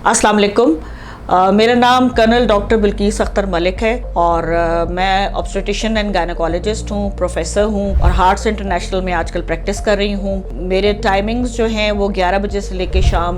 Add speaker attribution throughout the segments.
Speaker 1: अस्सलाम वालेकुम। मेरा नाम कर्नल डॉक्टर बिल्किस अख्तर मलिक है और मैं ऑब्स्टेट्रिशियन एंड गायनेकोलॉजिस्ट हूँ, प्रोफेसर हूँ और हार्ट्स इंटरनेशनल में आजकल प्रैक्टिस कर रही हूँ। मेरे टाइमिंग्स जो हैं वो 11 बजे से लेके शाम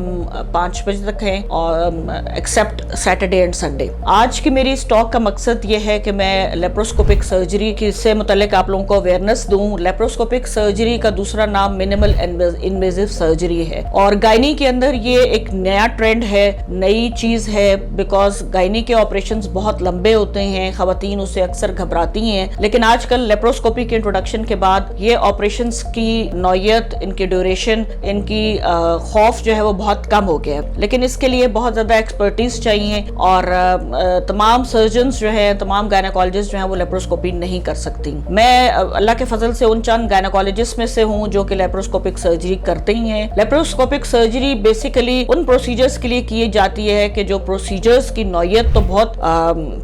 Speaker 1: 5 बजे तक हैं और एक्सेप्ट सैटरडे एंड संडे। आज की मेरी इस टॉक का मकसद ये है कि मैं लेप्रोस्कोपिक सर्जरी की से मुतल्लिक आप लोगों को अवेयरनेस दूँ। लेप्रोस्कोपिक सर्जरी का दूसरा नाम मिनिमल इन्वेजिव सर्जरी है और गायनी के अंदर ये एक नया ट्रेंड है, नई चीज़ है, बिकॉज गायनी के ऑपरेशंस बहुत लंबे होते हैं, खवातीन उससे अक्सर घबराती हैं। लेकिन आजकल लेप्रोस्कोपी के इंट्रोडक्शन के बाद ये ऑपरेशंस की नौयत, इनकी ड्यूरेशन, इनकी खौफ जो है वो बहुत कम हो गया है। लेकिन इसके लिए बहुत ज़्यादा एक्सपर्टीज चाहिए और तमाम सर्जन्स जो है, तमाम गायनेकोलॉजिस्ट जो हैं वो लेप्रोस्कोपी नहीं कर सकती। मैं अल्लाह के फजल से उन चंद गायनेकोलॉजिस्ट में से हूँ जो कि लेप्रोस्कोपिक सर्जरी करते ही हैं। लेप्रोस्कोपिक सर्जरी बेसिकली उन प्रोसीजर्स के लिए की जाती है कि जो प्रोसीजर्स की नौयत तो बहुत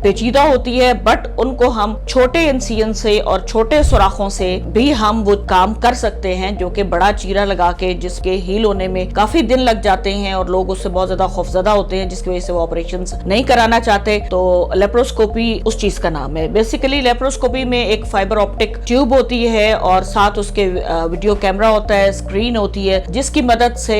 Speaker 1: पेचीदा होती है, बट उनको हम छोटे इंसिजन से और छोटे सुराखों से भी हम वो काम कर सकते हैं जो कि बड़ा चीरा लगा के जिसके हील होने में काफी दिन लग जाते हैं और लोग उससे बहुत ज्यादा खौफजदा होते हैं, जिसकी वजह से वो ऑपरेशंस नहीं कराना चाहते। तो लेप्रोस्कोपी उस चीज का नाम है। बेसिकली लेप्रोस्कोपी में एक फाइबर ऑप्टिक ट्यूब होती है और साथ उसके वीडियो कैमरा होता है, स्क्रीन होती है, जिसकी मदद से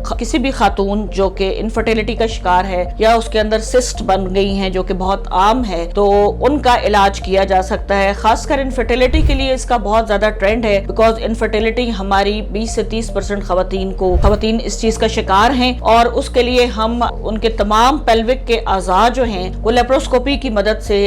Speaker 1: किसी भी खातून जो कि इनफर्टिलिटी का शिकार है या उसके अंदर सिस्ट बन गई हैं जो कि बहुत आम है, तो उनका इलाज किया जा सकता है। खासकर इनफर्टिलिटी के लिए इसका बहुत ज्यादा ट्रेंड है, बिकॉज इनफर्टिलिटी हमारी 20 से 30% खवातीन इस चीज का शिकार हैं और उसके लिए हम उनके तमाम पेल्विक के अज़ा जो हैं वो लेप्रोस्कोपी की मदद से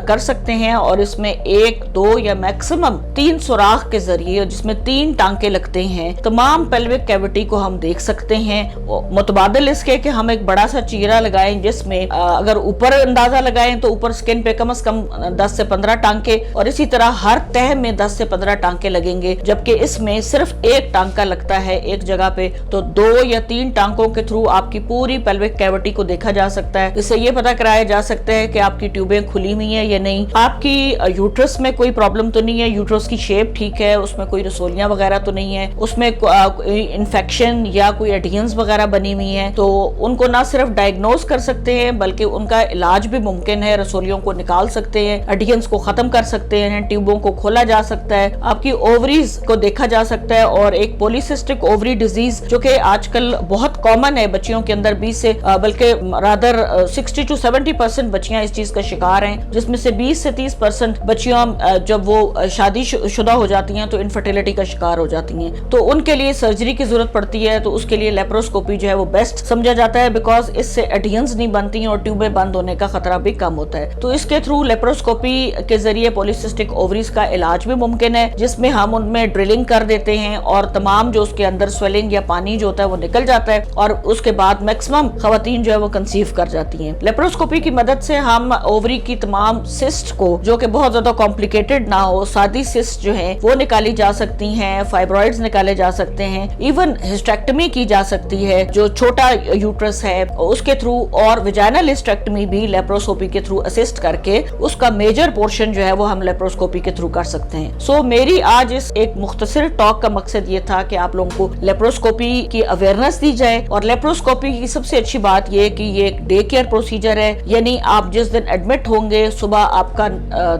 Speaker 1: कर सकते हैं और इसमें 1, 2 या मैक्सिमम 3 सुराख के जरिए, जिसमें 3 टांके लगते हैं, तमाम पेल्विक कैविटी को हम देख सकते हैं। मुतबादिल इसके कि हम एक बड़ा सा चीरा लगाएं जिसमें अगर ऊपर अंदाजा लगाएं तो ऊपर स्किन पे कम से कम 10 से 15 टांके और इसी तरह हर तह में 10 से 15 टांके लगेंगे, जबकि इसमें सिर्फ 1 टांका लगता है एक जगह पे। तो 2 या 3 टांकों के थ्रू आपकी पूरी पेल्विक कैविटी को देखा जा सकता है। इससे ये पता कराया जा सकता है कि आपकी ट्यूबें खुली हुई हैं या नहीं, आपकी यूट्रस में कोई प्रॉब्लम तो नहीं है, यूट्रस की शेप ठीक है, उसमें कोई रसोलियां वगैरह तो नहीं है, उसमें इन्फेक्शन या कोई एडियंस वगैरह बनी हुई हैं। तो उनको ना सिर्फ डायग्नोज कर सकते हैं बल्कि उनका इलाज भी मुमकिन है। रसोलियों को निकाल सकते हैं, एडियंस को खत्म कर सकते हैं, ट्यूबों को खोला जा सकता है, आपकी ओवरीज को देखा जा सकता है। और एक पॉलीसिस्टिक ओवरी डिजीज जो कि आजकल बहुत कॉमन है बच्चियों के अंदर, 20 से बल्कि रादर 60 to 70% बच्चियां इस चीज का शिकार हैं, जिसमें से 20 से 30% बच्चियां जब वो शादी शुदा हो जाती हैं तो इनफर्टिलिटी का शिकार हो जाती हैं, तो उनके लिए सर्जरी की जरूरत पड़ती है। तो उसके लिए लेप्रोस्कोपी जो है वो बेस्ट समझा जाता है, बिकॉज इससे एडियंस नहीं बनती और ट्यूबें बंद होने का खतरा भी कम होता है। तो इसके थ्रू लेप्रोस्कोपी के जरिए पॉलीसिस्टिक ओवरीज का इलाज भी मुमकिन है, जिसमें हम उनमें ड्रिलिंग कर देते हैं और तमाम जो उसके अंदर स्वेलिंग या पानी जो होता है वो निकल जाता है और उसके बाद मैक्सिमम खवातीन जो है वो कंसीव कर जाती हैं। लेप्रोस्कोपी की मदद से हम ओवरी की तमाम सिस्ट को, जो कि बहुत ज्यादा कॉम्प्लिकेटेड ना हो, सादी सिस्ट जो है वो निकाली जा सकती हैं, फाइब्रॉइड्स निकाले जा सकते हैं, इवन हिस्टेक्टमी की जा सकती है जो छोटा यूट्रस है उसके थ्रू, और विजाइनल हिस्टेक्टमी भी लेप्रोस्कोपी के थ्रू असिस्ट करके उसका मेजर पोर्शन जो है वो हम लेप्रोस्कोपी के थ्रू कर सकते हैं। सो मेरी आज इस एक मुख्तसर टॉक का मकसद ये था कि आप लोगों को लेप्रोस्कोपी की अवेयरनेस दी जाए। और लेप्रोस्कोपी की सबसे अच्छी बात ये कि ये एक डे केयर प्रोसीजर है, यानी आप जिस दिन एडमिट होंगे सुबह आपका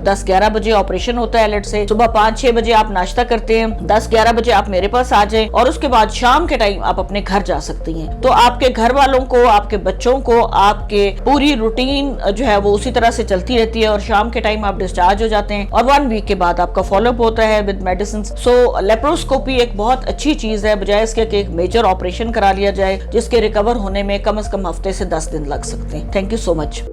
Speaker 1: 10-11 बजे ऑपरेशन होता है, लेट से सुबह 5-6 बजे आप नाश्ता करते हैं, 10-11 बजे आप मेरे पास आ जाए और उसके बाद शाम के टाइम आप अपने घर जा सकती हैं। तो आपके घर वालों को, आपके बच्चों को, आपके पूरी रूटीन जो है वो उसी तरह से चलती रहती है और शाम के टाइम आप डिस्चार्ज हो जाते हैं और 1 वीक के बाद आपका फॉलोअप होता है विद मेडिसिन। सो लेप्रोस्कोपी एक बहुत अच्छी चीज है, बजाय इसके कि एक मेजर ऑपरेशन करा लिया जाए जिसके रिकवर होने में कम से कम हफ्ते से 10 दिन लग सकते हैं। Thank you so much.